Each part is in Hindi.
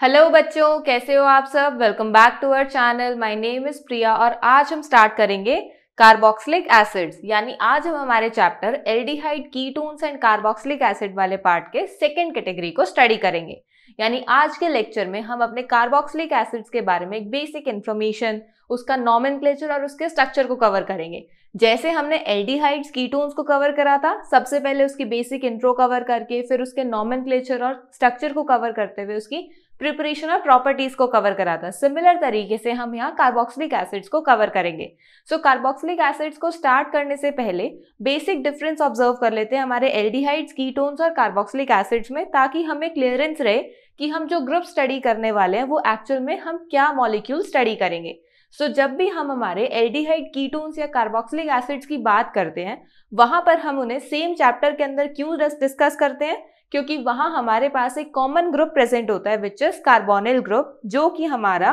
हेलो बच्चों, कैसे हो आप सब। Welcome back to our channel. My name is Priya और आज हम स्टार्ट करेंगे कार्बोक्सिलिक एसिड्स। यानी आज हम हमारे chapter aldehyde ketones and carboxylic acid वाले पार्ट के सेकेंड कैटेगरी को स्टडी करेंगे। यानी आज के लेक्चर में हम अपने कार्बोक्सिलिक एसिड्स के बारे में एक बेसिक इन्फॉर्मेशन, उसका नॉमेनक्लेचर और उसके स्ट्रक्चर को कवर करेंगे। जैसे हमने एल्डिहाइड्स कीटोन्स को कवर करा था, सबसे पहले उसकी बेसिक इंट्रो कवर करके फिर उसके नॉमेनक्लेचर और स्ट्रक्चर को कवर करते हुए उसकी प्रिपरेशन और प्रॉपर्टीज को कवर करा था। सिमिलर तरीके से हम यहाँ कार्बोक्सिलिक एसिड्स को कवर करेंगे। सो कार्बोक्सिलिक एसिड्स को स्टार्ट करने से पहले बेसिक डिफरेंस ऑब्जर्व कर लेते हैं हमारे एल्डिहाइड्स, कीटोन्स और कार्बोक्सिलिक एसिड्स में, ताकि हमें क्लियरेंस रहे कि हम जो ग्रुप स्टडी करने वाले हैं वो एक्चुअल में हम क्या मॉलिक्यूल स्टडी करेंगे। सो जब भी हम हमारे एल्डिहाइड, कीटोन्स या कार्बोक्सिलिक एसिड्स की बात करते हैं, वहां पर हम उन्हें सेम चैप्टर के अंदर क्यों डिस्कस करते हैं, क्योंकि वहां हमारे पास एक कॉमन ग्रुप प्रेजेंट होता है विच इज कार्बोनिल ग्रुप, जो कि हमारा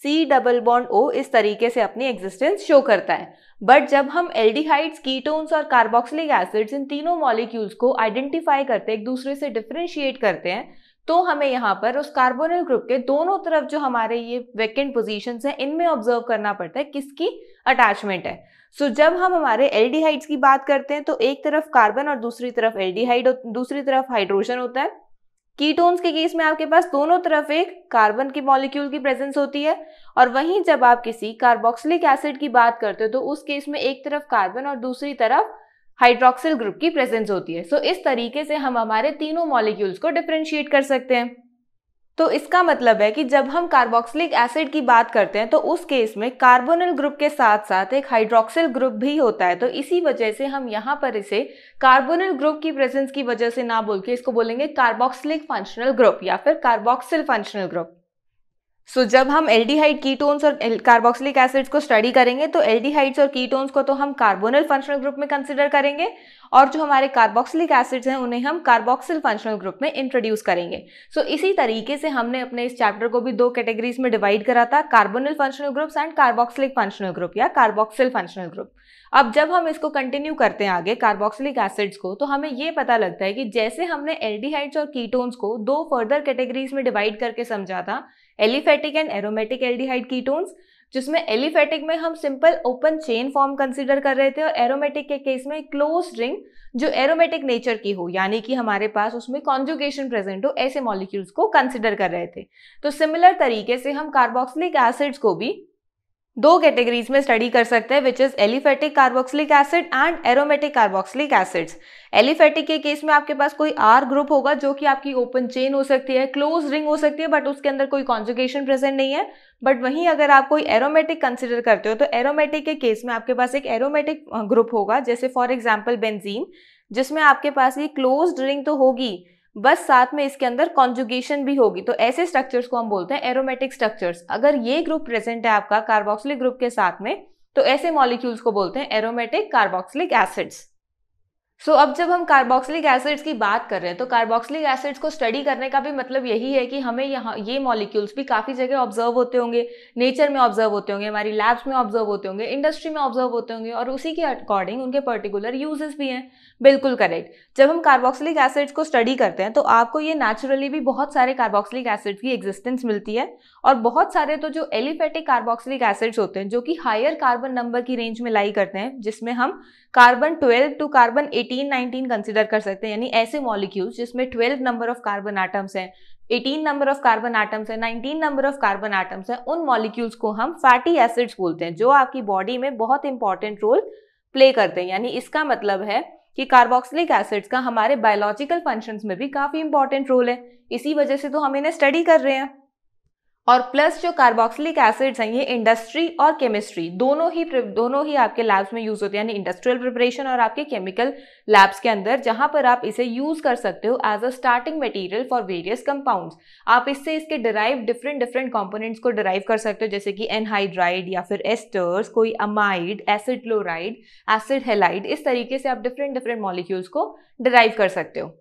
C डबल बॉन्ड O इस तरीके से अपनी एग्जिस्टेंस शो करता है। बट जब हम एल्डिहाइड्स, कीटोन्स और कार्बोक्सिलिक एसिड्स इन तीनों मॉलिक्यूल्स को आइडेंटिफाई करते हैं, एक दूसरे से डिफरेंशिएट करते हैं, तो हमें यहाँ पर उस कार्बोनिल ग्रुप के दोनों तरफ जो हमारे ये वेकेंट पोजीशंस हैं, इनमें ऑब्जर्व करना पड़ता है किसकी अटैचमेंट है। सो जब हम हमारे एल्डिहाइड्स की बात करते हैं तो एक तरफ कार्बन और दूसरी तरफ एल्डिहाइड, दूसरी तरफ हाइड्रोजन होता है। कीटोन्स के केस में आपके पास दोनों तरफ एक कार्बन की मॉलिक्यूल की प्रेजेंस होती है, और वहीं जब आप किसी कार्बोक्सिलिक एसिड की बात करते हो तो उस केस में एक तरफ कार्बन और दूसरी तरफ हाइड्रोक्सिल ग्रुप की प्रेजेंस होती है। सो इस तरीके से हम हमारे तीनों मॉलिक्यूल्स को डिफरेंशिएट कर सकते हैं। तो इसका मतलब है कि जब हम कार्बोक्सिलिक एसिड की बात करते हैं तो उस केस में कार्बोनिल ग्रुप के साथ साथ एक हाइड्रोक्सिल ग्रुप भी होता है। तो इसी वजह से हम यहाँ पर इसे कार्बोनिल ग्रुप की प्रेजेंस की वजह से ना बोल के इसको बोलेंगे कार्बोक्सिलिक फंक्शनल ग्रुप या फिर कार्बोक्सिल फंक्शनल ग्रुप। सो जब हम एल्डिहाइड, कीटोन्स और कार्बोक्सिलिक एसिड्स को स्टडी करेंगे तो एल्डिहाइड्स और कीटोन्स को तो हम कार्बोनिल फंक्शनल ग्रुप में कंसिडर करेंगे, और जो हमारे कार्बोक्सिलिक एसिड्स हैं उन्हें हम कार्बोक्सिल फंक्शनल ग्रुप में इंट्रोड्यूस करेंगे। सो इसी तरीके से हमने अपने इस चैप्टर को भी दो कैटेगरीज में डिवाइड करा था, carbonyl functional groups and carboxylic functional group या कार्बोक्सिल फंक्शनल ग्रुप। अब जब हम इसको कंटिन्यू करते हैं आगे कार्बोक्सिलिक एसिड्स को, तो हमें ये पता लगता है कि जैसे हमने एल्डिहाइड्स और कीटोन्स को दो फर्दर कैटेगरीज में डिवाइड करके समझा था, aliphatic and aromatic aldehyde ketones, जिसमें एलिफेटिक में हम simple open chain form consider कर रहे थे और एरोमेटिक के केस में क्लोज रिंग जो एरोमेटिक नेचर की हो, यानी कि हमारे पास उसमें कॉन्जुगेशन प्रेजेंट हो, ऐसे मॉलिक्यूल्स को कंसीडर कर रहे थे। तो सिमिलर तरीके से हम कार्बोक्सिलिक एसिड्स को भी दो कैटेगरीज में स्टडी कर सकते हैं, which is aliphatic carboxylic acid and aromatic carboxylic acids. Aliphatic के केस में आपके पास कोई R ग्रुप होगा जो कि आपकी ओपन चेन हो सकती है, क्लोज रिंग हो सकती है, बट उसके अंदर कोई कॉन्जुगेशन प्रेजेंट नहीं है। बट वहीं अगर आप कोई एरोमेटिक कंसिडर करते हो तो एरोमेटिक के केस में आपके पास एक एरोमेटिक ग्रुप होगा, जैसे फॉर एग्जाम्पल बेंजीन, जिसमें आपके पास ये क्लोज रिंग तो होगी, बस साथ में इसके अंदर कॉन्जुगेशन भी होगी। तो ऐसे स्ट्रक्चर्स को हम बोलते हैं एरोमेटिक स्ट्रक्चर्स। अगर ये ग्रुप प्रेजेंट है आपका कार्बोक्सिलिक ग्रुप के साथ में, तो ऐसे मॉलिक्यूल्स को बोलते हैं एरोमेटिक कार्बोक्सिलिक एसिड्स। सो अब जब हम कार्बोक्सिलिक एसिड्स की बात कर रहे हैं तो कार्बोक्सिलिक एसिड्स को स्टडी करने का भी मतलब यही है कि हमें यहाँ ये मॉलिक्यूल्स भी काफ़ी जगह ऑब्जर्व होते होंगे, नेचर में ऑब्जर्व होते होंगे, हमारी लैब्स में ऑब्जर्व होते होंगे, इंडस्ट्री में ऑब्जर्व होते होंगे, और उसी के अकॉर्डिंग उनके पर्टिकुलर यूजेस भी हैं। बिल्कुल करेक्ट। जब हम कार्बोक्सिलिक एसिड्स को स्टडी करते हैं तो आपको ये नेचुरली भी बहुत सारे कार्बोक्सिलिक एसिड्स की एग्जिस्टेंस मिलती है, और बहुत सारे तो जो एलिफेटिक कार्बोक्सिलिक एसिड्स होते हैं जो कि हायर कार्बन नंबर की रेंज में लाई करते हैं, जिसमें हम कार्बन 12 टू कार्बन 18-19 कंसिडर कर सकते हैं। यानी ऐसे मॉलिक्यूल्स जिसमें 12 नंबर ऑफ कार्बन एटम्स हैं, 18 नंबर ऑफ कार्बन एटम्स हैं, 19 नंबर ऑफ कार्बन एटम्स हैं, उन मॉलिक्यूल्स को हम फैटी एसिड्स बोलते हैं, जो आपकी बॉडी में बहुत इंपॉर्टेंट रोल प्ले करते हैं। यानी इसका मतलब है कि कार्बोक्सिलिक एसिड्स का हमारे बायोलॉजिकल फंक्शंस में भी काफी इंपॉर्टेंट रोल है। इसी वजह से तो हम इन्हें स्टडी कर रहे हैं। और प्लस जो कार्बोक्सिलिक एसिड्स हैं ये इंडस्ट्री और केमिस्ट्री दोनों ही आपके लैब्स में यूज होते हैं, यानी इंडस्ट्रियल प्रिपरेशन और आपके केमिकल लैब्स के अंदर, जहां पर आप इसे यूज कर सकते हो as a starting material for various compounds. आप इससे इसके डिराइव डिफरेंट कंपोनेंट्स को डिराइव कर सकते हो, जैसे कि एनहाइड्राइड या फिर एस्टर्स, कोई amide, acid chloride, acid halide, इस तरीके से आप डिफरेंट मॉलिक्यूल्स को डिराइव कर सकते हो।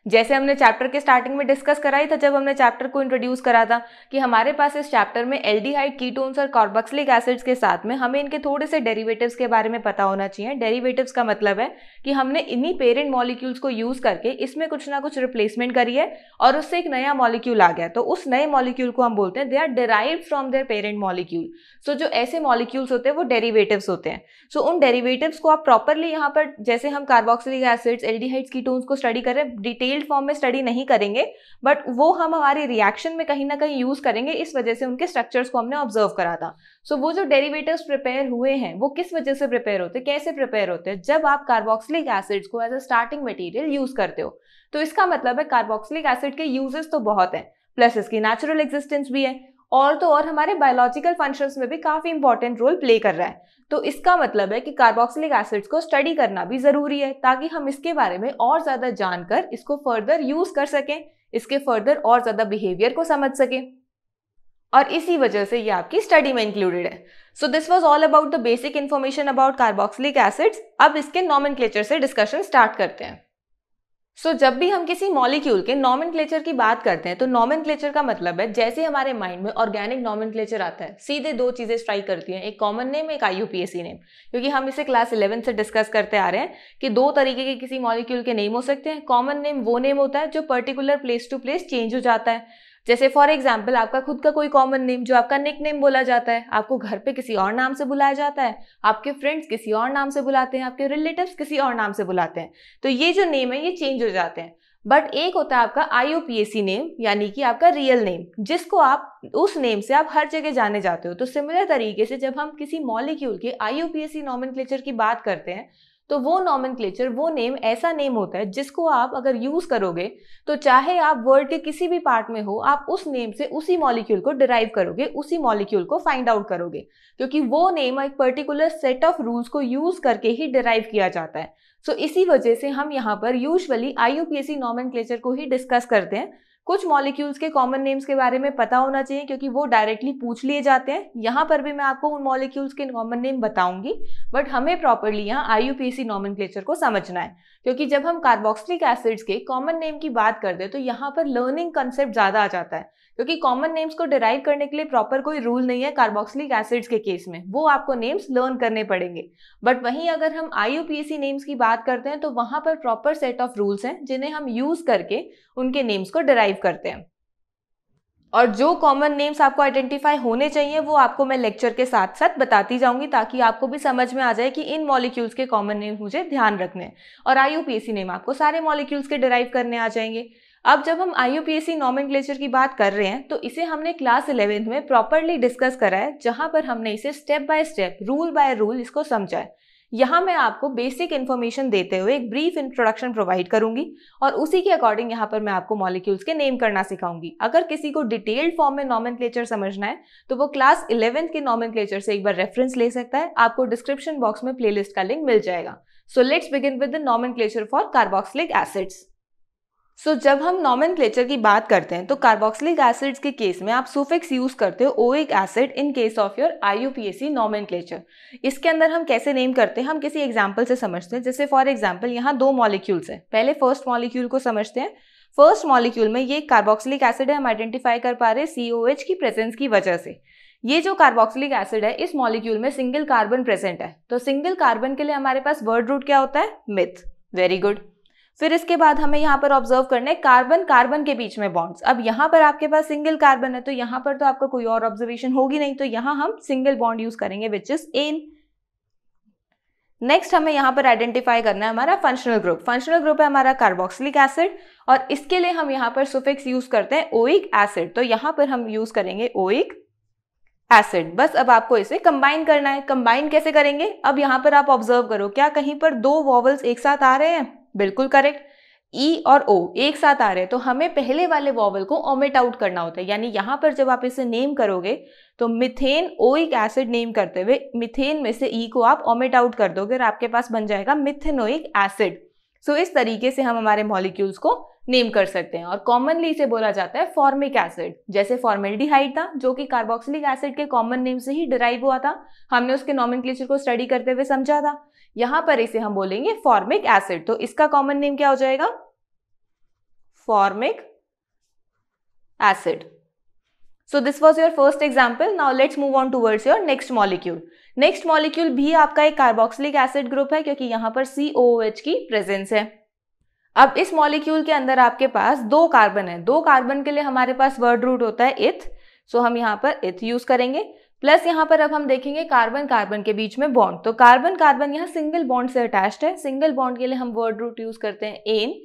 जैसे हमने चैप्टर के स्टार्टिंग में डिस्कस कराई था जब हमने चैप्टर को इंट्रोड्यूस करा था कि हमारे पास इस चैप्टर में एल्डिहाइड कीटोन्स और कार्बोक्सिलिक एसिड्स के साथ में हमें इनके थोड़े से डेरिवेटिव्स के बारे में पता होना चाहिए। डेरिवेटिव्स का मतलब है कि हमने इन्हीं पेरेंट मॉलिक्यूल्स को यूज करके इसमें कुछ ना कुछ रिप्लेसमेंट करी है और उससे एक नया मॉलिक्यूल आ गया, तो उस नए मॉलिक्यूल को हम बोलते हैं they are derived from their parent molecule. So जो ऐसे मॉलिक्यूल्स होते हैं वो डेरिवेटिव्स होते हैं। सो उन डेरिवेटिव्स को आप प्रॉपरली यहाँ पर, जैसे हम कार्बोक्सिलिक एसिड्स, एल्डिहाइड्स, कीटोन्स को स्टडी कर रहे हैं, डिटेल्ड फॉर्म में स्टडी नहीं करेंगे, बट वो हम हमारी रिएक्शन में कहीं ना कहीं यूज करेंगे, इस वजह से उनके स्ट्रक्चर्स को हमने ऑब्जर्व करा था। सो वो जो डेरिवेटिव्स प्रिपेयर हुए हैं वो किस वजह से प्रिपेयर होते हैं, कैसे प्रिपेयर होते हैं? जब आप कार्बोक्सिलिक एसिड्स को as a starting material use करते हो, तो इसका मतलब है कार्बोक्सिलिक एसिड के यूजेस तो बहुत हैं, प्लस इसकी नेचुरल एग्जिस्टेंस भी है, और तो और हमारे बायोलॉजिकल फंक्शंस में भी काफी इंपॉर्टेंट रोल प्ले कर रहा है। तो इसका मतलब है कि कार्बोक्सिलिक एसिड्स को स्टडी करना भी जरूरी है ताकि हम इसके बारे में और ज्यादा जानकर इसको फर्दर यूज कर सकें, इसके फर्दर और ज्यादा बिहेवियर को समझ सकें, और इसी वजह से ये आपकी स्टडी में इंक्लूडेड है। So this was all about the basic information about carboxylic acids. अब इसके नॉमेनक्लेचर से डिस्कशन स्टार्ट करते हैं। सो जब भी हम किसी मॉलिक्यूल के नॉमेनक्लेचर की बात करते हैं तो नॉमेनक्लेचर का मतलब है, जैसे हमारे माइंड में ऑर्गेनिक नॉमेनक्लेचर आता है, सीधे दो चीजें स्ट्राइक करती हैं, एक कॉमन नेम, एक IUPAC नेम। क्योंकि हम इसे क्लास 11 से डिस्कस करते आ रहे हैं कि दो तरीके के किसी मॉलिक्यूल के नेम हो सकते हैं। कॉमन नेम वो नेम होता है जो particular place to place change हो जाता है। जैसे फॉर एग्जाम्पल आपका खुद का कोई कॉमन नेम जो आपका निक नेम बोला जाता है, आपको घर पे किसी और नाम से बुलाया जाता है, आपके फ्रेंड्स किसी और नाम से बुलाते हैं, आपके रिलेटिव्स किसी और नाम से बुलाते हैं, तो ये जो नेम है ये चेंज हो जाते हैं। बट एक होता है आपका IUPAC नेम, यानी कि आपका रियल नेम, जिसको आप उस नेम से आप हर जगह जाने जाते हो। तो सिमिलर तरीके से जब हम किसी मॉलिक्यूल के IUPAC नॉमेनक्लेचर की बात करते हैं तो वो नॉमेनक्लेचर, वो नेम ऐसा नेम होता है जिसको आप अगर यूज करोगे तो चाहे आप वर्ल्ड के किसी भी पार्ट में हो, आप उस नेम से उसी मॉलिक्यूल को डिराइव करोगे, उसी मॉलिक्यूल को फाइंड आउट करोगे, क्योंकि वो नेम एक पर्टिकुलर सेट ऑफ रूल्स को यूज करके ही डिराइव किया जाता है। सो इसी वजह से हम यहाँ पर यूजुअली IUPAC नॉमेनक्लेचर को ही डिस्कस करते हैं। कुछ मॉलिक्यूल्स के कॉमन नेम्स के बारे में पता होना चाहिए क्योंकि वो डायरेक्टली पूछ लिए जाते हैं। यहाँ पर भी मैं आपको उन मॉलिक्यूल्स के कॉमन नेम बताऊंगी, बट हमें प्रॉपर्ली यहाँ IUPAC नॉमेनक्लेचर को समझना है, क्योंकि जब हम कार्बोक्सिलिक एसिड्स के कॉमन नेम की बात करते हैं तो यहाँ पर लर्निंग कंसेप्ट ज्यादा आ जाता है, क्योंकि कॉमन नेम्स को डिराइव करने के लिए प्रॉपर कोई रूल नहीं है कार्बोक्सिलिक एसिड्स के केस में, वो आपको नेम्स लर्न करने पड़ेंगे। बट वहीं अगर हम IUPAC नेम्स की बात करते हैं तो वहां पर प्रॉपर सेट ऑफ रूल्स हैं जिन्हें हम यूज करके उनके नेम्स को डिराइव करते हैं। और जो कॉमन नेम्स आपको आइडेंटिफाई होने चाहिए वो आपको मैं लेक्चर के साथ साथ बताती जाऊंगी, ताकि आपको भी समझ में आ जाए कि इन मॉलिक्यूल्स के कॉमन नेम्स मुझे ध्यान रखने हैं। और IUPAC नेम आपको सारे मॉलिक्यूल्स के डिराइव करने आ जाएंगे। अब जब हम IUPAC नॉमेनक्लेचर की बात कर रहे हैं तो इसे हमने क्लास 11 में प्रॉपरली डिस्कस करा है, जहां पर हमने इसे step by step, rule by rule इसको समझा है। यहाँ मैं आपको बेसिक इन्फॉर्मेशन देते हुए एक ब्रीफ इंट्रोडक्शन प्रोवाइड करूंगी और उसी के अकॉर्डिंग यहाँ पर मैं आपको मॉलिक्यूल्स के नेम करना सिखाऊंगी। अगर किसी को डिटेल्ड फॉर्म में नॉमेनक्लेचर समझना है तो वो क्लास 11 के नॉमेनक्लेचर से एक बार रेफरेंस ले सकता है। आपको डिस्क्रिप्शन बॉक्स में प्लेलिस्ट का लिंक मिल जाएगा। So let's begin with the nomenclature for carboxylic acids. So जब हम नॉमेनक्लेचर की बात करते हैं तो कार्बोक्सिलिक एसिड्स के केस में आप सुफिक्स यूज करते हो oic acid in case of your IUPAC nomenclature. इसके अंदर हम कैसे नेम करते हैं, हम किसी एग्जांपल से समझते हैं। जैसे फॉर एग्जांपल यहाँ दो मॉलिक्यूल्स हैं, पहले फर्स्ट मॉलिक्यूल को समझते हैं। फर्स्ट मॉलिक्यूल में ये कार्बोक्सिलिक एसिड है, हम आइडेंटिफाई कर पा रहे हैं COH की प्रेजेंस की वजह से। ये जो कार्बोक्सिलिक एसिड है इस मॉलिक्यूल में सिंगल कार्बन प्रेजेंट है, तो सिंगल कार्बन के लिए हमारे पास वर्ड रूट क्या होता है, मिथ। Very good. फिर इसके बाद हमें यहाँ पर ऑब्जर्व करना है कार्बन कार्बन के बीच में बॉन्ड्स। अब यहाँ पर आपके पास सिंगल कार्बन है तो यहाँ पर तो आपका कोई और ऑब्जर्वेशन होगी नहीं, तो यहाँ हम सिंगल बॉन्ड यूज करेंगे विच इज एन। नेक्स्ट हमें यहाँ पर आइडेंटिफाई करना है हमारा फंक्शनल ग्रुप। फंक्शनल ग्रुप है हमारा कार्बोक्सिलिक एसिड और इसके लिए हम यहाँ पर सुफिक्स यूज करते हैं ओइक एसिड, तो यहाँ पर हम यूज करेंगे ओइक एसिड। बस अब आपको इसे कंबाइन करना है। कंबाइन कैसे करेंगे, अब यहाँ पर आप ऑब्जर्व करो, क्या कहीं पर दो वॉवल्स एक साथ आ रहे हैं? बिल्कुल करेक्ट, ई और ओ एक साथ आ रहे हैं, तो हमें पहले वाले वॉवल को ओमिट आउट करना होता है। यानी यहाँ पर जब आप इसे नेम करोगे तो मिथेन ओइक एसिड नेम करते हुए मिथेन में से ई को आप ओमिट आउट कर दोगे और आपके पास बन जाएगा मिथेनोइक एसिड। सो इस तरीके से हम हमारे मॉलिक्यूल्स को नेम कर सकते हैं। और कॉमनली इसे बोला जाता है फॉर्मिक एसिड। जैसे फॉर्मेल्डिहाइड था जो कि कार्बोक्सिलिक एसिड के कॉमन नेम से ही डिराइव हुआ था, हमने उसके नॉमेनक्लेचर को स्टडी करते हुए समझा था। यहाँ पर इसे हम बोलेंगे फॉर्मिक एसिड, तो इसका कॉमन नेम क्या हो जाएगा, formic acid. So this was your first example. Now let's move on towards your next molecule. Next molecule भी आपका एक कार्बोक्सिलिक एसिड ग्रुप है क्योंकि यहाँ पर COOH की प्रेजेंस है. अब इस मॉलिक्यूल के अंदर आपके पास 2 कार्बन है. 2 कार्बन के लिए हमारे पास वर्ड रूट होता है इथ, सो हम यहाँ पर इथ यूज करेंगे. प्लस यहाँ पर अब हम देखेंगे कार्बन कार्बन के बीच में बॉन्ड. तो कार्बन कार्बन यहाँ सिंगल बॉन्ड से अटैच्ड है. सिंगल बॉन्ड के लिए हम वर्ड रूट यूज करते हैं एन.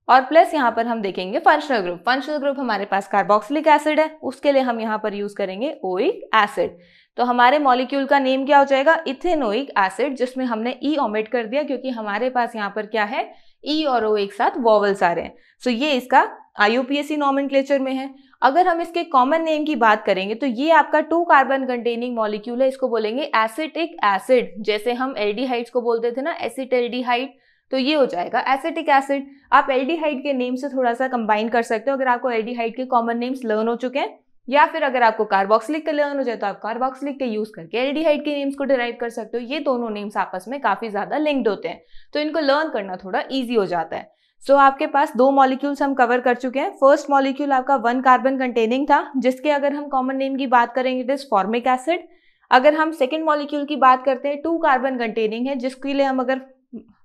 और प्लस यहाँ पर हम देखेंगे फंक्शनल ग्रुप. फंक्शनल ग्रुप हमारे पास कार्बोक्सिलिक एसिड है, उसके लिए हम यहाँ पर यूज करेंगे ओइक एसिड. तो हमारे मॉलिक्यूल का नेम क्या हो जाएगा? इथेनोइक एसिड, जिसमें हमने ई ओमिट कर दिया क्योंकि हमारे पास यहाँ पर क्या है, ई और ओ एक साथ वॉवल्स आ रहे हैं. सो ये इसका IUPAC नॉमेनक्लेचर में है. अगर हम इसके कॉमन नेम की बात करेंगे तो ये आपका 2 कार्बन कंटेनिंग मॉलिक्यूल है. इसको बोलेंगे एसिटिक एसिड. जैसे हम एल्डिहाइड्स को बोलते थे ना, एसिटल्डिहाइड, तो ये हो जाएगा एसिटिक एसिड. आप एल्डिहाइड के नेम से थोड़ा सा कंबाइन कर सकते हो अगर आपको एल्डिहाइड के कॉमन नेम्स लर्न हो चुके हैं, या फिर अगर आपको कार्बोक्सिलिक के लर्न हो जाए तो आप कार्बोक्सिलिक के यूज करके एल्डिहाइड के नेम्स को डिराइव कर सकते हो. ये दोनों नेम्स आपस में काफी ज्यादा लिंक्ड होते हैं, तो इनको लर्न करना थोड़ा ईजी हो जाता है. सो आपके पास 2 मॉलिक्यूल्स हम कवर कर चुके हैं. फर्स्ट मॉलिक्यूल आपका 1 कार्बन कंटेनिंग था, जिसके अगर हम कॉमन नेम की बात करेंगे इट इज फॉर्मिक एसिड. अगर हम सेकेंड मॉलिक्यूल की बात करते हैं 2 कार्बन कंटेनिंग है, जिसके लिए हम अगर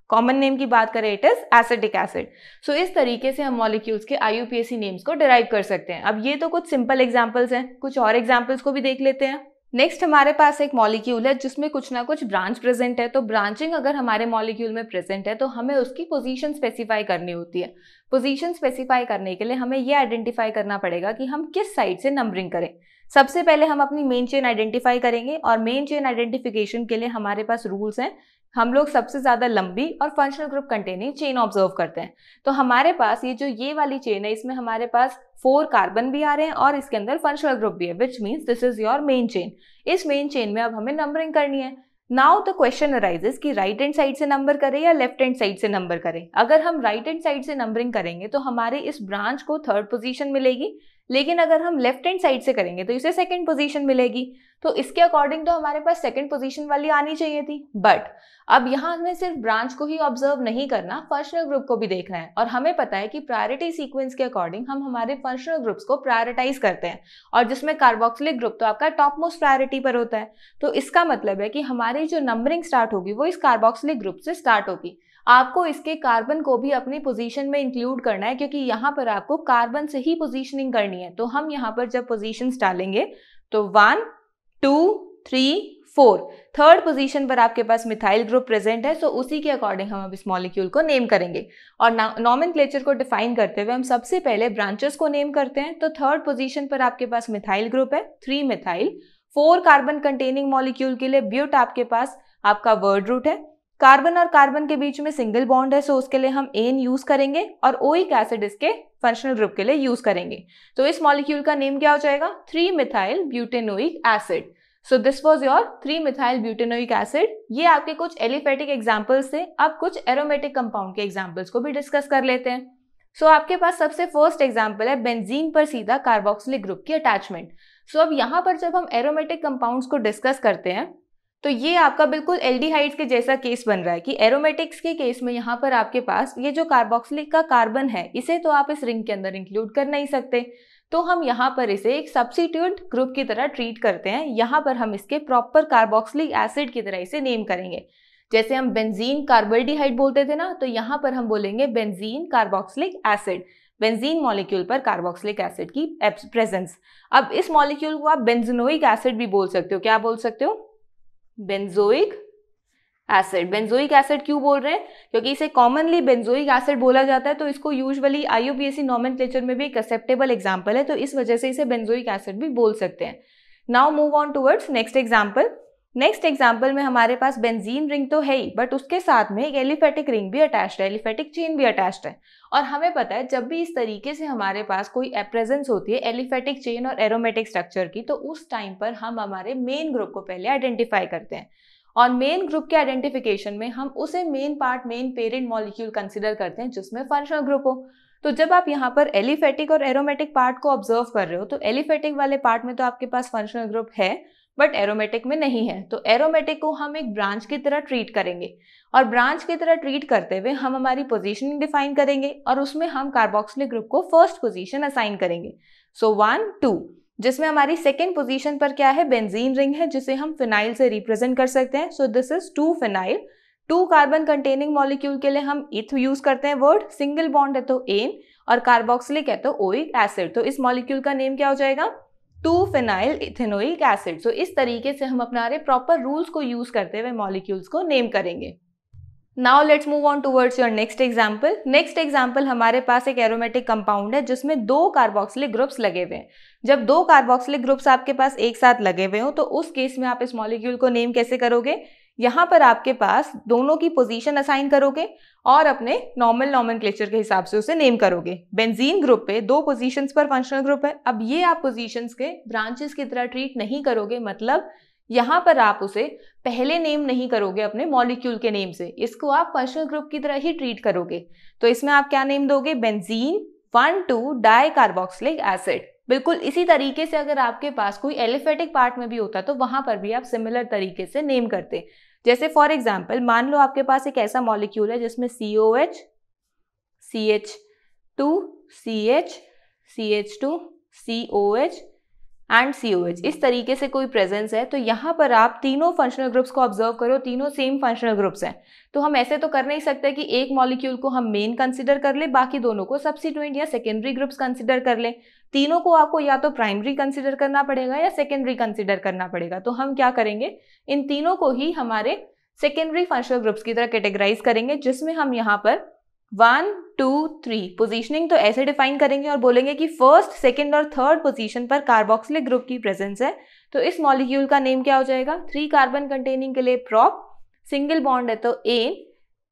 कॉमन नेम की बात करें इट इज एसिटिक एसिड. सो इस तरीके से हम मॉलिक्यूल्स के IUPAC नेम्स को डिराइव कर सकते हैं. अब ये तो कुछ सिंपल एग्जांपल्स हैं, कुछ और एग्जांपल्स को भी देख लेते हैं. नेक्स्ट हमारे पास एक मॉलिक्यूल है जिसमें कुछ ना कुछ ब्रांच प्रेजेंट है. तो ब्रांचिंग अगर हमारे मॉलिक्यूल में प्रेजेंट है तो हमें उसकी पोजीशन स्पेसिफाई करनी होती है. पोजीशन स्पेसिफाई करने के लिए हमें ये आइडेंटिफाई करना पड़ेगा कि हम किस साइड से नंबरिंग करें. सबसे पहले हम अपनी मेन चेन आइडेंटिफाई करेंगे और मेन चेन आइडेंटिफिकेशन के लिए हमारे पास रूल्स हैं. हम लोग सबसे ज्यादा लंबी और functional group containing chain observe करते हैं. तो हमारे पास ये वाली चेन है, इसमें हमारे पास 4 कार्बन भी आ रहे हैं और इसके अंदर फंक्शनल ग्रुप भी है, which means this is your main chain. इस मेन चेन में अब हमें नंबरिंग करनी है. नाउ द क्वेश्चन अराइजेस कि राइट हैंड साइड से नंबर करें या लेफ्ट हैंड साइड से नंबर करें. अगर हम राइट हैंड साइड से नंबरिंग करेंगे तो हमारे इस ब्रांच को 3rd पोजीशन मिलेगी, लेकिन अगर हम लेफ्ट हैंड साइड से करेंगे तो इसे 2nd पोजीशन मिलेगी. तो इसके अकॉर्डिंग तो हमारे पास 2nd पोजीशन वाली आनी चाहिए थी. बट अब यहाँ हमें सिर्फ ब्रांच को ही ऑब्जर्व नहीं करना, फंक्शनल ग्रुप को भी देखना है. और हमें पता है कि प्रायोरिटी सीक्वेंस के अकॉर्डिंग हम हमारे फंक्शनल ग्रुप्स को प्रायोरिटाइज करते हैं, और जिसमें कार्बोक्सिलिक ग्रुप तो आपका टॉप मोस्ट प्रायोरिटी पर होता है. तो इसका मतलब है कि हमारी जो नंबरिंग स्टार्ट होगी वो इस कार्बोक्सिलिक ग्रुप से स्टार्ट होगी. आपको इसके कार्बन को भी अपनी पोजीशन में इंक्लूड करना है क्योंकि यहाँ पर आपको कार्बन से ही पोजीशनिंग करनी है. तो हम यहाँ पर जब पोजीशंस डालेंगे तो 1 2 3 4 3rd पोजीशन पर आपके पास मिथाइल ग्रुप प्रेजेंट है. सो उसी के अकॉर्डिंग हम अब इस मॉलिक्यूल को नेम करेंगे. और नॉमेनक्लेचर को डिफाइन करते हुए हम सबसे पहले ब्रांचेस को नेम करते हैं. तो 3rd पोजीशन पर आपके पास मिथाइल ग्रुप है, 3 मिथाइल. 4 कार्बन कंटेनिंग मॉलिक्यूल के लिए ब्यूट आपके पास आपका वर्ड रूट है. कार्बन और कार्बन के बीच में सिंगल बॉन्ड है, सो उसके लिए हम एन यूज करेंगे और ओइक एसिड इसके फंक्शनल ग्रुप के लिए यूज करेंगे. तो इस मॉलिक्यूल का नेम क्या हो जाएगा? 3 methyl butanoic acid. So this was your 3 methyl butanoic acid. ये आपके कुछ एलिफेटिक एग्जांपल्स थे. अब कुछ एरोमेटिक कंपाउंड के एग्जांपल्स को भी डिस्कस कर लेते हैं. सो आपके पास सबसे फर्स्ट एग्जांपल है बेंजीन पर सीधा कार्बोक्सिलिक ग्रुप की अटैचमेंट. सो अब यहाँ पर जब हम एरोमेटिक कंपाउंड्स को डिस्कस करते हैं तो ये आपका बिल्कुल एल्डिहाइड्स के जैसा केस बन रहा है कि एरोमेटिक्स के केस में यहाँ पर आपके पास ये जो कार्बोक्सिलिक का कार्बन है इसे तो आप इस रिंग के अंदर इंक्लूड कर नहीं सकते. तो हम यहाँ पर इसे एक सब्स्टिट्यूट ग्रुप की तरह ट्रीट करते हैं. यहाँ पर हम इसके प्रॉपर कार्बोक्सिलिक एसिड की तरह इसे नेम करेंगे. जैसे हम बेंजीन कार्बल्डिहाइड बोलते थे ना, तो यहाँ पर हम बोलेंगे benzene carboxylic acid. Benzene molecule पर कार्बोक्सिलिक एसिड की प्रेजेंस. अब इस मॉलिक्यूल को आप बेंजोइक एसिड भी बोल सकते हो. क्या बोल सकते हो? Benzoic acid. बेंजोइक एसिड क्यों बोल रहे हैं? क्योंकि इसे कॉमनली बेंजोइक एसिड बोला जाता है, तो इसको यूजुअली IUPAC नॉमेनक्लेचर में भी एक एक्सेप्टेबल एग्जांपल है, तो इस वजह से इसे बेंजोइक एसिड भी बोल सकते हैं. Now move on towards next example. Next example में हमारे पास बेंजीन रिंग तो है ही, बट उसके साथ में एक एलिफेटिक रिंग भी अटैच्ड है, एलिफेटिक चेन भी अटैच्ड है. और हमें पता है जब भी इस तरीके से हमारे पास कोई प्रेजेंस होती है एलिफेटिक चेन और एरोमेटिक स्ट्रक्चर की, तो उस टाइम पर हम हमारे मेन ग्रुप को पहले आइडेंटिफाई करते हैं. और मेन ग्रुप के आइडेंटिफिकेशन में हम उसे main part, main parent molecule consider करते हैं जिसमें फंक्शनल ग्रुप हो. तो जब आप यहाँ पर एलिफेटिक और एरोमेटिक पार्ट को ऑब्जर्व कर रहे हो तो एलिफेटिक वाले पार्ट में तो आपके पास फंक्शनल ग्रुप है, बट एरोमेटिक में नहीं है। तो एरोमेटिक को हम एक ब्रांच की तरह ट्रीट करेंगे और ब्रांच की तरह ट्रीट करते हुए हम हमारी पोजीशनिंग डिफाइन करेंगे और उसमें हम कार्बोक्सिलिक ग्रुप को फर्स्ट पोजीशन असाइन करेंगे। सो 1 2, जिसमें हमारी सेकेंड पोजीशन पर क्या है, बेंजीन रिंग है जिसे हम फिनाइल से रिप्रेजेंट कर सकते हैं। So this is 2 phenyl. 2 carbon containing molecule के लिए हम इथ यूज करते हैं वर्ड, सिंगल बॉन्ड है तो एन और कार्बोक्सिलिक है तो ओइक एसिड। तो इस मॉलिक्यूल का नेम क्या हो जाएगा, 2 फिनाइल इथेनोइक एसिड। सो इस तरीके से हम अपने प्रॉपर रूल्स को यूज करते हुए मॉलिक्यूल्स को नेम करेंगे। Now let's move on towards your next example. Next example हमारे पास एक एरोमेटिक कंपाउंड है जिसमें 2 कार्बोक्सिलिक ग्रुप्स लगे हुए हैं। जब 2 कार्बोक्सिलिक ग्रुप्स आपके पास एक साथ लगे हुए हो तो उस केस में आप इस मॉलिक्यूल को नेम कैसे करोगे, यहाँ पर आपके पास दोनों की पोजीशन असाइन करोगे और अपने नॉर्मल नॉमेनक्लेचर के हिसाब से उसे नेम करोगे। बेंजीन ग्रुप पे 2 पोजीशंस पर फंक्शनल ग्रुप है। अब ये आप पोजीशंस के ब्रांचेस की तरह ट्रीट नहीं करोगे, मतलब यहाँ पर आप उसे पहले नेम नहीं करोगे अपने मॉलिक्यूल के नेम से, इसको आप फंक्शनल ग्रुप की तरह ही ट्रीट करोगे। तो इसमें आप क्या नेम दोगे, बेंजीन 1,2 डाई कार्बोक्सिलिक एसिड। बिल्कुल इसी तरीके से अगर आपके पास कोई एलिफेटिक पार्ट में भी होता तो वहां पर भी आप सिमिलर तरीके से नेम करते। जैसे फॉर एग्जाम्पल मान लो आपके पास एक ऐसा मॉलिक्यूल है जिसमें COH, CH2, CH, CH2, COH and COH इस तरीके से कोई प्रेजेंस है, तो यहाँ पर आप तीनों फंक्शनल ग्रुप्स को ऑब्जर्व करो, तीनों सेम फंक्शनल ग्रुप्स हैं। तो हम ऐसे तो कर नहीं सकते कि एक मॉलिक्यूल को हम मेन कंसिडर कर ले, बाकी दोनों को सब्स्टिट्यूएंट या सेकेंडरी ग्रुप्स कंसिडर कर ले। तीनों को आपको या तो प्राइमरी कंसिडर करना पड़ेगा या सेकेंडरी कंसिडर करना पड़ेगा। तो हम क्या करेंगे, इन तीनों को ही हमारे सेकेंडरी फंक्शनल ग्रुप्स की तरह कैटेगराइज करेंगे, जिसमें हम यहाँ पर 1 2 3 पोजीशनिंग तो ऐसे डिफाइन करेंगे और बोलेंगे कि फर्स्ट, सेकंड और थर्ड पोजीशन पर कार्बोक्सिलिक ग्रुप की प्रेजेंस है। तो इस मॉलिक्यूल का नेम क्या हो जाएगा, 3 कार्बन कंटेनिंग के लिए प्रॉप, सिंगल बॉन्ड है तो एन,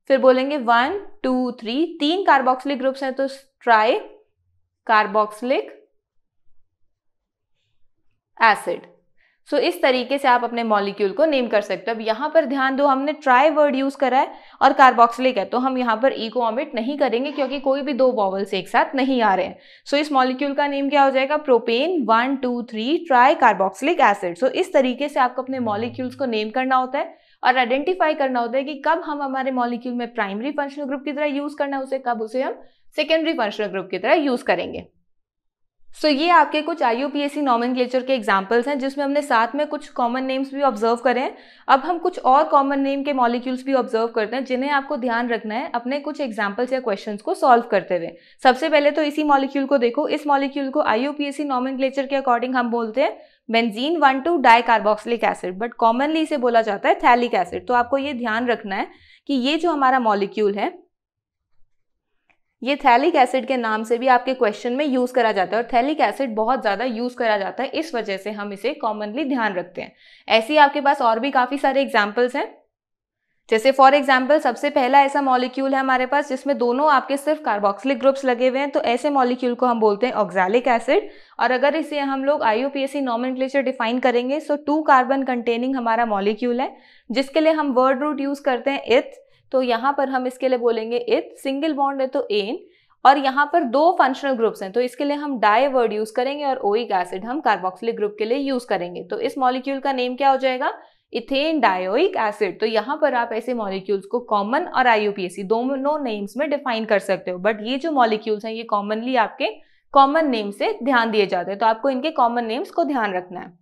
फिर बोलेंगे 1 2 3, 3 कार्बोक्सिलिक ग्रुप्स हैं तो ट्राई कार्बोक्सिलिक एसिड। सो इस तरीके से आप अपने मॉलिक्यूल को नेम कर सकते हो। अब यहाँ पर ध्यान दो, हमने ट्राई वर्ड यूज करा है और कार्बोक्सिलिक है, तो हम यहाँ पर ई को ओमिट नहीं करेंगे क्योंकि कोई भी 2 वॉवल्स एक साथ नहीं आ रहे हैं। सो इस मॉलिक्यूल का नेम क्या हो जाएगा, प्रोपेन 1 2 3 ट्राई कार्बोक्सिलिक एसिड। सो इस तरीके से आपको अपने मॉलिक्यूल्स को नेम करना होता है और आइडेंटिफाई करना होता है कि कब हम हमारे मॉलिक्यूल में प्राइमरी फंक्शनल ग्रुप की तरह यूज करना है उसे, कब उसे हम सेकेंडरी फंक्शनल ग्रुप की तरह यूज करेंगे। सो ये आपके कुछ IUPAC नॉमेनक्लेचर के एग्जांपल्स हैं जिसमें हमने साथ में कुछ कॉमन नेम्स भी ऑब्जर्व करे हैं। अब हम कुछ और कॉमन नेम के मॉलिक्यूल्स भी ऑब्जर्व करते हैं जिन्हें आपको ध्यान रखना है अपने कुछ एग्जांपल्स या क्वेश्चंस को सॉल्व करते हुए। सबसे पहले तो इसी मॉलिक्यूल को देखो। इस मॉलिक्यूल को IUPAC नॉमेनक्लेचर के अकॉर्डिंग हम बोलते हैं benzene 1,2 di carboxylic acid, but commonly इसे बोला जाता है थैलिक एसिड। तो आपको ये ध्यान रखना है कि ये जो हमारा मॉलिक्यूल है ये थैलिक एसिड के नाम से भी आपके क्वेश्चन में यूज करा जाता है और थैलिक एसिड बहुत ज्यादा यूज करा जाता है, इस वजह से हम इसे कॉमनली ध्यान रखते हैं। ऐसे ही आपके पास और भी काफी सारे एग्जांपल्स हैं। जैसे फॉर एग्जांपल सबसे पहला ऐसा मॉलिक्यूल है हमारे पास जिसमें दोनों आपके सिर्फ कार्बोक्सिलिक ग्रुप्स लगे हुए हैं, तो ऐसे मॉलिक्यूल को हम बोलते हैं ऑक्सैलिक एसिड। और अगर इसे हम लोग IUPAC नॉमेनक्लेचर डिफाइन करेंगे, सो 2 कार्बन कंटेनिंग हमारा मॉलिक्यूल है जिसके लिए हम वर्ड रूट यूज करते हैं इथ। तो यहाँ पर हम इसके लिए बोलेंगे इथ, सिंगल बॉन्ड है तो एन, और यहाँ पर 2 फंक्शनल ग्रुप्स हैं तो इसके लिए हम डाई वर्ड यूज करेंगे और ओइक एसिड हम कार्बोक्सिलिक ग्रुप के लिए यूज करेंगे। तो इस मॉलिक्यूल का नेम क्या हो जाएगा, इथेन डायोइक एसिड। तो यहाँ पर आप ऐसे मॉलिक्यूल्स को कॉमन और IUPAC दोनों नेम्स में डिफाइन कर सकते हो, बट ये जो मॉलिक्यूल्स हैं ये कॉमनली आपके कॉमन नेम से ध्यान दिए जाते हैं, तो आपको इनके कॉमन नेम्स को ध्यान रखना है।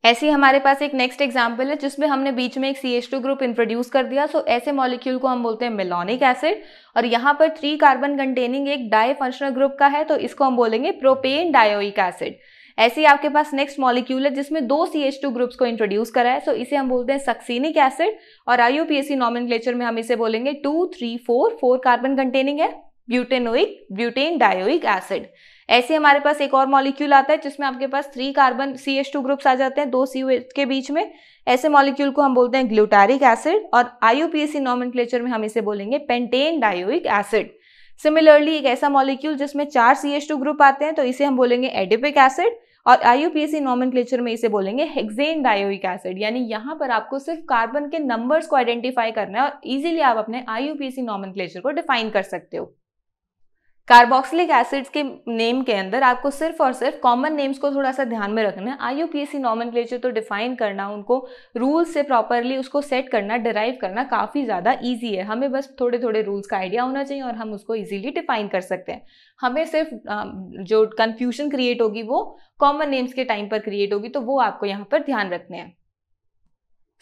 ऐसे ही हमारे पास एक नेक्स्ट एग्जांपल है जिसमें हमने बीच में एक CH2 ग्रुप इंट्रोड्यूस कर दिया। सो ऐसे मॉलिक्यूल को हम बोलते हैं मेलोनिक एसिड और यहाँ पर 3 कार्बन कंटेनिंग एक डाई फंक्शनल ग्रुप का है तो इसको हम बोलेंगे प्रोपेन डायोइक एसिड। ऐसे ही आपके पास नेक्स्ट मॉलिक्यूल है जिसमें 2 CH2 ग्रुप्स को इंट्रोड्यूस करा है, सो इसे हम बोलते हैं सक्सिनिक एसिड और IUPAC नॉमेनक्लेचर में हम इसे बोलेंगे 2 3 4 कार्बन कंटेनिंग है ब्यूटेन डायोइक एसिड। ऐसे हमारे पास एक और मॉलिक्यूल आता है जिसमें आपके पास 3 कार्बन CH2 ग्रुप्स आ जाते हैं 2 COH के बीच में। ऐसे मॉलिक्यूल को हम बोलते हैं ग्लूटारिक एसिड और IUPAC नॉमेनक्लेचर में हम इसे बोलेंगे पेंटेन डायोइक एसिड। सिमिलरली एक ऐसा मॉलिक्यूल जिसमें 4 CH2 ग्रुप आते हैं तो इसे हम बोलेंगे एडिपिक एसिड और IUPAC नॉमेनक्लेचर में इसे बोलेंगे हेक्सेन डायोइक एसिड। यानी यहाँ पर आपको सिर्फ कार्बन के नंबर्स को आइडेंटिफाई करना है और इजीली आप अपने IUPAC नॉमेनक्लेचर को डिफाइन कर सकते हो। कार्बोक्सिलिक एसिड्स के नेम के अंदर आपको सिर्फ और सिर्फ कॉमन नेम्स को थोड़ा सा ध्यान में रखना है। IUPAC नॉमेनक्लेचर तो डिफाइन करना, उनको रूल्स से प्रॉपरली उसको सेट करना, डिराइव करना काफ़ी ज़्यादा ईजी है। हमें बस थोड़े थोड़े रूल्स का आइडिया होना चाहिए और हम उसको ईजिली डिफाइन कर सकते हैं। हमें सिर्फ जो कन्फ्यूजन क्रिएट होगी वो कॉमन नेम्स के टाइम पर क्रिएट होगी, तो वो आपको यहाँ पर ध्यान रखने हैं।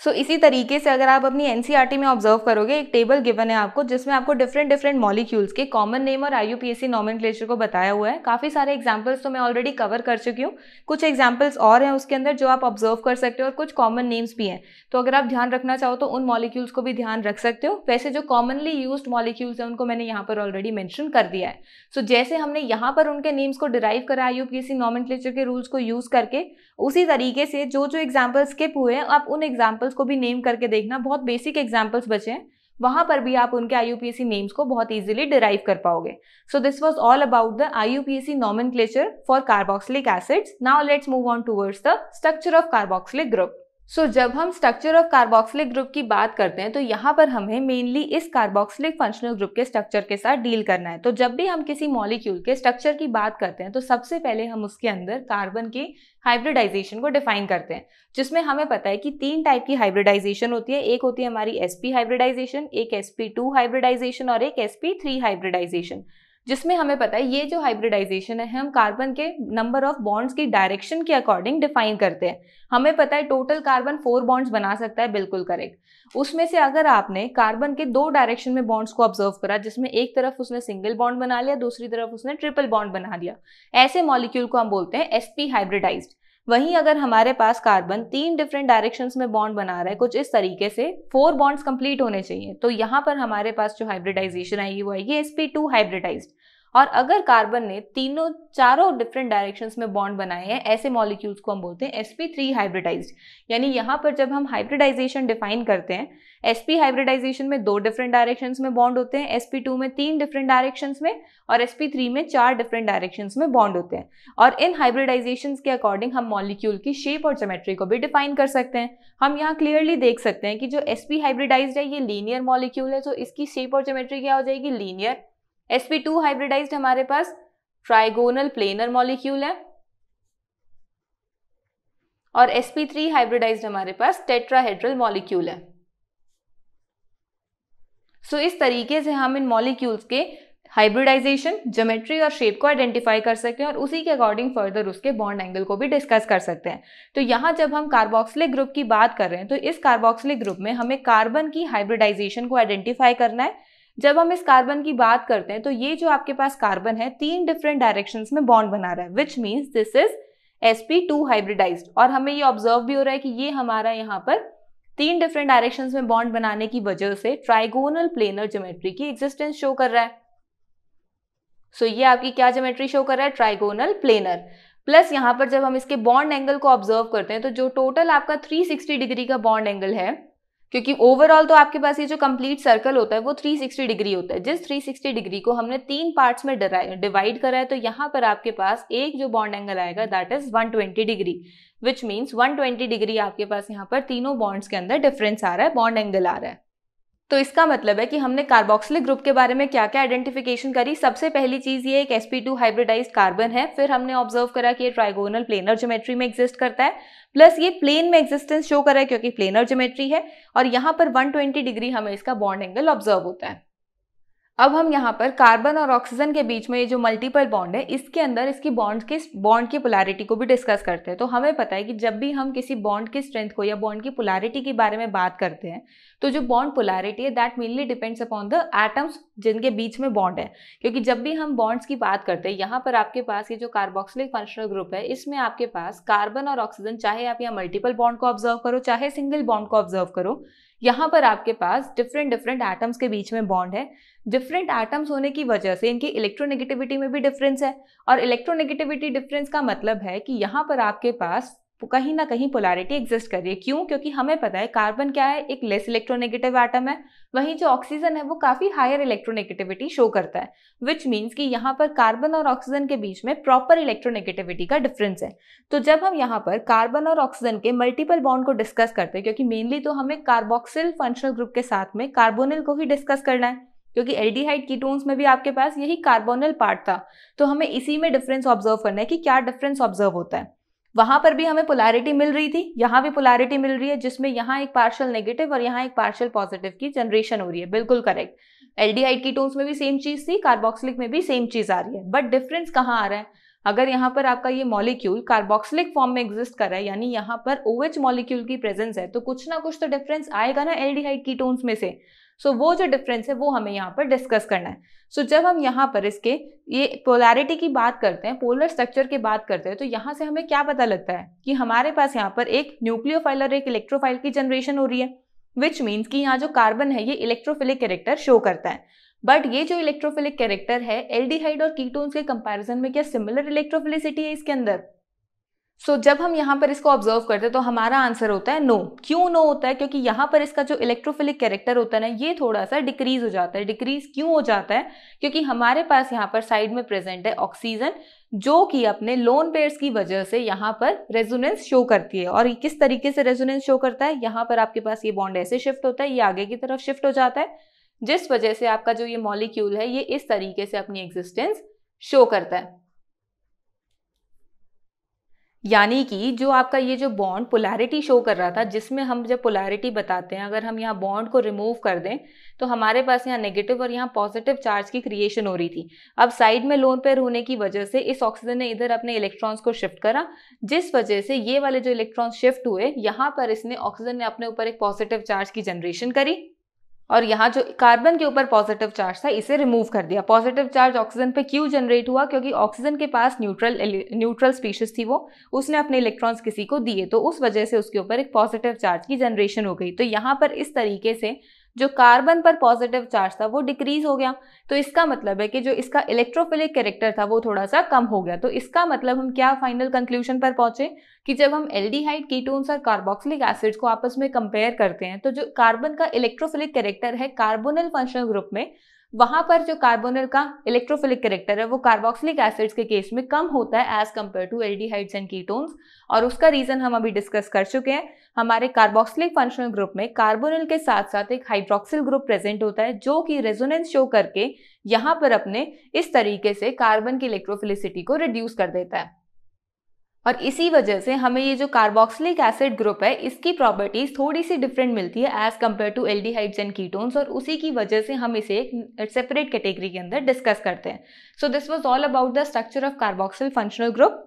इसी तरीके से अगर आप अपनी NCERT में ऑब्जर्व करोगे, एक टेबल गिवन है आपको जिसमें आपको डिफरेंट मॉलिक्यूल्स के कॉमन नेम और IUPAC नॉमेनक्लेचर को बताया हुआ है। काफ़ी सारे एग्जांपल्स तो मैं ऑलरेडी कवर कर चुकी हूँ, कुछ एग्जांपल्स और हैं उसके अंदर जो आप ऑब्जर्व कर सकते हो और कुछ कॉमन नेम्स भी हैं। तो अगर आप ध्यान रखना चाहो तो उन मॉलिक्यूल्स को भी ध्यान रख सकते हो। वैसे जो कॉमनली यूज्ड मॉलिक्यूल्स हैं उनको मैंने यहाँ पर ऑलरेडी मेंशन कर दिया है। जैसे हमने यहाँ पर उनके नेम्स को डिराइव करा IUPAC नॉमेनक्लेचर के रूल्स को यूज करके, उसी तरीके से जो जो एग्जाम्पल्स स्किप हुए हैं आप उन एग्जाम्पल्स को भी नेम करके देखना। बहुत बेसिक एग्जाम्पल्स बचे हैं, वहां पर भी आप उनके IUPAC नेम्स को बहुत इजीली डिराइव कर पाओगे। So this was all about the IUPAC nomenclature for carboxylic acids. Now let's move on towards the structure of carboxylic group. जब हम स्ट्रक्चर ऑफ कार्बोक्सिलिक ग्रुप की बात करते हैं तो यहाँ पर हमें मेनली इस कार्बोक्सिलिक फंक्शनल ग्रुप के स्ट्रक्चर के साथ डील करना है। तो जब भी हम किसी मॉलिक्यूल के स्ट्रक्चर की बात करते हैं तो सबसे पहले हम उसके अंदर कार्बन के हाइब्रिडाइजेशन को डिफाइन करते हैं, जिसमें हमें पता है कि 3 टाइप की हाइब्रिडाइजेशन होती है। एक होती है हमारी sp हाइब्रिडाइजेशन, एक sp2 हाइब्रिडाइजेशन और एक sp3 हाइब्रिडाइजेशन, जिसमें हमें पता है ये जो हाइब्रिडाइजेशन है हम कार्बन के नंबर ऑफ बॉन्ड्स की डायरेक्शन के अकॉर्डिंग डिफाइन करते हैं। हमें पता है टोटल कार्बन 4 बॉन्ड्स बना सकता है, बिल्कुल करेक्ट। उसमें से अगर आपने कार्बन के 2 डायरेक्शन में बॉन्ड्स को ऑब्जर्व करा, जिसमें एक तरफ उसने सिंगल बॉन्ड बना लिया, दूसरी तरफ उसने ट्रिपल बॉन्ड बना लिया, ऐसे मॉलिक्यूल को हम बोलते हैं sp हाइब्रिडाइज्ड। वहीं अगर हमारे पास कार्बन 3 डिफरेंट डायरेक्शंस में बॉन्ड बना रहा है कुछ इस तरीके से, 4 बॉन्ड्स कंप्लीट होने चाहिए, तो यहाँ पर हमारे पास जो हाइब्रिडाइजेशन आएगी वो आएगी sp2 हाइब्रिडाइज्ड। और अगर कार्बन ने चारों डिफरेंट डायरेक्शंस में बॉन्ड बनाए हैं, ऐसे मॉलिक्यूल्स को हम बोलते हैं sp3 हाइब्रिडाइज्ड। यानी यहाँ पर जब हम हाइब्रिडाइजेशन डिफाइन करते हैं, sp हाइब्रिडाइजेशन में 2 डिफरेंट डायरेक्शंस में बॉन्ड होते हैं, sp2 में 3 डिफरेंट डायरेक्शंस में और sp3 में 4 डिफरेंट डायरेक्शंस में बॉन्ड होते हैं। और इन हाइब्रिडाइजेशंस के अकॉर्डिंग हम मॉलिक्यूल की शेप और ज्योमेट्री को भी डिफाइन कर सकते हैं। हम यहाँ क्लियरली देख सकते हैं कि जो sp हाइब्रिडाइज्ड है ये लीनियर मॉलिक्यूल है, तो इसकी शेप और ज्योमेट्री क्या हो जाएगी, लीनियर। sp2 हाइब्रिडाइज्ड हमारे पास ट्राइगोनल प्लेनर मॉलिक्यूल है और sp3 हाइब्रिडाइज्ड हमारे पास टेट्राहेड्रल मॉलिक्यूल है। इस तरीके से हम इन मॉलिक्यूल्स के हाइब्रिडाइजेशन, ज्योमेट्री और शेप को आइडेंटिफाई कर सकते हैं और उसी के अकॉर्डिंग फर्दर उसके बॉन्ड एंगल को भी डिस्कस कर सकते हैं। तो यहाँ जब हम कार्बोक्सिलिक ग्रुप की बात कर रहे हैं तो इस कार्बोक्सिलिक ग्रुप में हमें कार्बन की हाइब्रिडाइजेशन को आइडेंटिफाई करना है। जब हम इस कार्बन की बात करते हैं तो ये जो आपके पास कार्बन है 3 डिफरेंट डायरेक्शंस में बॉन्ड बना रहा है, which means this is sp2 hybridized. और हमें ये ऑब्जर्व भी हो रहा है कि ये हमारा यहाँ पर 3 डिफरेंट डायरेक्शंस में बॉन्ड बनाने की वजह से ट्राइगोनल प्लेनर ज्योमेट्री की एग्जिस्टेंस शो कर रहा है। ये आपकी क्या ज्योमेट्री शो कर रहा है, ट्राइगोनल प्लेनर। प्लस यहाँ पर जब हम इसके बॉन्ड एंगल को ऑब्जर्व करते हैं तो जो टोटल आपका 360 डिग्री का बॉन्ड एंगल है, क्योंकि ओवरऑल तो आपके पास ये जो कंप्लीट सर्कल होता है वो 360 डिग्री होता है, जिस 360 डिग्री को हमने 3 पार्ट्स में डिवाइड करा है, तो यहाँ पर आपके पास एक जो बॉन्ड एंगल आएगा that is 120 degree, which means 120 degree आपके पास यहाँ पर तीनों बॉन्ड्स के अंदर डिफरेंस आ रहा है, बॉन्ड एंगल आ रहा है। तो इसका मतलब है कि हमने कार्बोक्सिलिक ग्रुप के बारे में क्या क्या आइडेंटिफिकेशन करी। सबसे पहली चीज ये एक sp2 हाइब्रिडाइज्ड कार्बन है, फिर हमने ऑब्जर्व करा कि ये ट्राइगोनल प्लेनर ज्योमेट्री में एग्जिस्ट करता है, प्लस ये प्लेन में एग्जिस्टेंस शो कर रहा है क्योंकि प्लेनर ज्योमेट्री है, और यहाँ पर 120 डिग्री हमें इसका बॉन्ड एंगल ऑब्जर्व होता है। अब हम यहाँ पर कार्बन और ऑक्सीजन के बीच में ये जो मल्टीपल बॉन्ड है इसके अंदर इसकी बॉन्ड की पोलैरिटी को भी डिस्कस करते हैं। तो हमें पता है कि जब भी हम किसी बॉन्ड की स्ट्रेंथ को या बॉन्ड की पोलैरिटी के बारे में बात करते हैं तो जो बॉन्ड पोलैरिटी है that mainly depends upon the atoms जिनके बीच में बॉन्ड है। क्योंकि जब भी हम बॉन्ड्स की बात करते हैं, यहाँ पर आपके पास ये जो कार्बोक्सिलिक फंक्शनल ग्रुप है इसमें आपके पास कार्बन और ऑक्सीजन, चाहे आप यहाँ मल्टीपल बॉन्ड को ऑब्जर्व करो चाहे सिंगल बॉन्ड को ऑब्जर्व करो, यहाँ पर आपके पास डिफरेंट एटम्स के बीच में बॉन्ड है। डिफरेंट एटम्स होने की वजह से इनकी इलेक्ट्रोनेगेटिविटी में भी डिफरेंस है, और इलेक्ट्रोनेगेटिविटी डिफरेंस का मतलब है कि यहाँ पर आपके पास कहीं ना कहीं पोलैरिटी एग्जिस्ट कर रही है। क्यों? क्योंकि हमें पता है कार्बन क्या है, एक लेस इलेक्ट्रोनेगेटिव एटम है, वहीं जो ऑक्सीजन है वो काफी हायर इलेक्ट्रोनेगेटिविटी शो करता है, विच मीन्स कि यहाँ पर कार्बन और ऑक्सीजन के बीच में प्रॉपर इलेक्ट्रोनेगेटिविटी का डिफरेंस है। तो जब हम यहाँ पर कार्बन और ऑक्सीजन के मल्टीपल बॉन्ड को डिस्कस करते हैं, क्योंकि मेनली तो हमें कार्बोक्सिल फंक्शनल ग्रुप के साथ में कार्बोनिल को ही डिस्कस करना है, क्योंकि एल्डिहाइड कीटोन्स में भी आपके पास यही कार्बोनिल पार्ट था। तो हमें इसी में डिफरेंस ऑब्जर्व करना है कि क्या डिफरेंस ऑब्जर्व होता है। वहां पर भी हमें पोलैरिटी मिल रही थी, यहाँ भी पोलैरिटी मिल रही है, जिसमें यहाँ एक पार्शियल नेगेटिव और यहाँ एक पार्शियल पॉजिटिव की जनरेशन हो रही है। बिल्कुल करेक्ट। एल्डिहाइड कीटोन्स में भी सेम चीज थी, कार्बोक्सिलिक में भी सेम चीज आ रही है, बट डिफरेंस कहाँ आ रहा है? अगर यहाँ पर आपका ये मॉलिक्यूल कार्बोक्सिलिक फॉर्म में एग्जिस्ट कर रहा है, यानी यहाँ पर OH मॉलिक्यूल की प्रेजेंस है, तो कुछ ना कुछ तो डिफरेंस आएगा ना एल्डिहाइड कीटोन्स में से। सो वो जो डिफरेंस है वो हमें यहाँ पर डिस्कस करना है। सो जब हम यहाँ पर इसके ये पोलैरिटी की बात करते हैं, पोलर स्ट्रक्चर की बात करते हैं, तो यहाँ से हमें क्या पता लगता है कि हमारे पास यहाँ पर एक न्यूक्लियोफाइल और एक इलेक्ट्रोफाइल की जनरेशन हो रही है, विच मीन्स कि यहाँ जो कार्बन है ये इलेक्ट्रोफिलिक कैरेक्टर शो करता है। बट ये जो इलेक्ट्रोफिलिक कैरेक्टर है एल्डिहाइड और कीटोन्स के कंपैरिजन में क्या सिमिलर इलेक्ट्रोफिलिसिटी है इसके अंदर? सो जब हम यहाँ पर इसको ऑब्जर्व करते हैं तो हमारा आंसर होता है नो। क्यों नो होता है? क्योंकि यहाँ पर इसका जो इलेक्ट्रोफिलिक कैरेक्टर होता है ना, ये थोड़ा सा डिक्रीज हो जाता है। डिक्रीज क्यों हो जाता है? क्योंकि हमारे पास यहाँ पर साइड में प्रेजेंट है ऑक्सीजन, जो कि अपने लोन पेयर्स की वजह से यहाँ पर रेजोनेंस शो करती है। और ये किस तरीके से रेजोनेंस शो करता है? यहाँ पर आपके पास ये बॉन्ड ऐसे शिफ्ट होता है, ये आगे की तरफ शिफ्ट हो जाता है, जिस वजह से आपका जो ये मॉलिक्यूल है ये इस तरीके से अपनी एग्जिस्टेंस शो करता है। यानी कि जो आपका ये जो बॉन्ड पोलैरिटी शो कर रहा था, जिसमें हम जब पोलैरिटी बताते हैं, अगर हम यहाँ बॉन्ड को रिमूव कर दें तो हमारे पास यहाँ नेगेटिव और यहाँ पॉजिटिव चार्ज की क्रिएशन हो रही थी। अब साइड में लोन पेयर होने की वजह से इस ऑक्सीजन ने इधर अपने इलेक्ट्रॉन्स को शिफ्ट करा, जिस वजह से ये वाले जो इलेक्ट्रॉन्स शिफ्ट हुए, यहाँ पर इसने ऑक्सीजन ने अपने ऊपर एक पॉजिटिव चार्ज की जनरेशन करी, और यहाँ जो कार्बन के ऊपर पॉजिटिव चार्ज था इसे रिमूव कर दिया। पॉजिटिव चार्ज ऑक्सीजन पे क्यों जनरेट हुआ? क्योंकि ऑक्सीजन के पास न्यूट्रल स्पीशीज थी, वो उसने अपने इलेक्ट्रॉन्स किसी को दिए, तो उस वजह से उसके ऊपर एक पॉजिटिव चार्ज की जनरेशन हो गई। तो यहाँ पर इस तरीके से जो कार्बन पर पॉजिटिव चार्ज था वो डिक्रीज हो गया। तो इसका मतलब है कि जो इसका इलेक्ट्रोफिलिक कैरेक्टर था वो थोड़ा सा कम हो गया। तो इसका मतलब हम क्या फाइनल कंक्लूजन पर पहुंचे कि जब हम एल्डिहाइड कीटोन्स और कार्बोक्सिलिक एसिड्स को आपस में कंपेयर करते हैं, तो जो कार्बन का इलेक्ट्रोफिलिक कैरेक्टर है कार्बोनिल फंक्शनल ग्रुप में, वहां पर जो कार्बोनिल का इलेक्ट्रोफिलिक कैरेक्टर है वो कार्बोक्सिलिक एसिड्स के केस में कम होता है as compare to aldehydes and ketones. और उसका रीजन हम अभी डिस्कस कर चुके हैं। हमारे कार्बोक्सिलिक फंक्शनल ग्रुप में कार्बोनिल के साथ साथ एक हाइड्रोक्सिल ग्रुप प्रेजेंट होता है, जो कि रेजोनेंस शो करके यहाँ पर अपने इस तरीके से कार्बन की इलेक्ट्रोफिलिसिटी को रिड्यूस कर देता है। और इसी वजह से हमें ये जो कार्बोक्सिलिक एसिड ग्रुप है इसकी प्रॉपर्टीज थोड़ी सी डिफरेंट मिलती है as compare to aldehydes and ketones, और उसी की वजह से हम इसे एक सेपरेट कैटेगरी के अंदर डिस्कस करते हैं। So this was all about the structure of carboxyl functional group,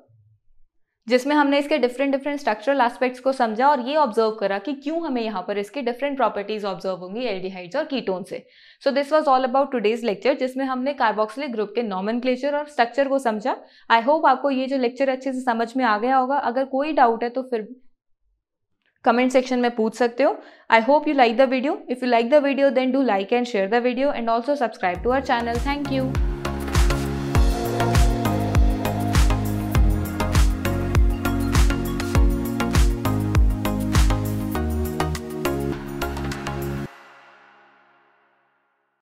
जिसमें हमने इसके डिफरेंट स्ट्रक्चरल एस्पेक्ट्स को समझा और ये ऑब्जर्व करा कि क्यों हमें यहाँ पर इसके डिफरेंट प्रॉपर्टीज ऑब्जर्व होंगी एल्डिहाइड्स और कीटोन से। So this was all about today's lecture, जिसमें हमने कार्बोक्सिलिक ग्रुप के नॉमेनक्लेचर और स्ट्रक्चर को समझा। आई होप आपको ये जो लेक्चर अच्छे से समझ में आ गया होगा। अगर कोई डाउट है तो फिर कमेंट सेक्शन में पूछ सकते हो। I hope you like the video. If you like the video then do like and share the video and also subscribe to our channel. Thank you.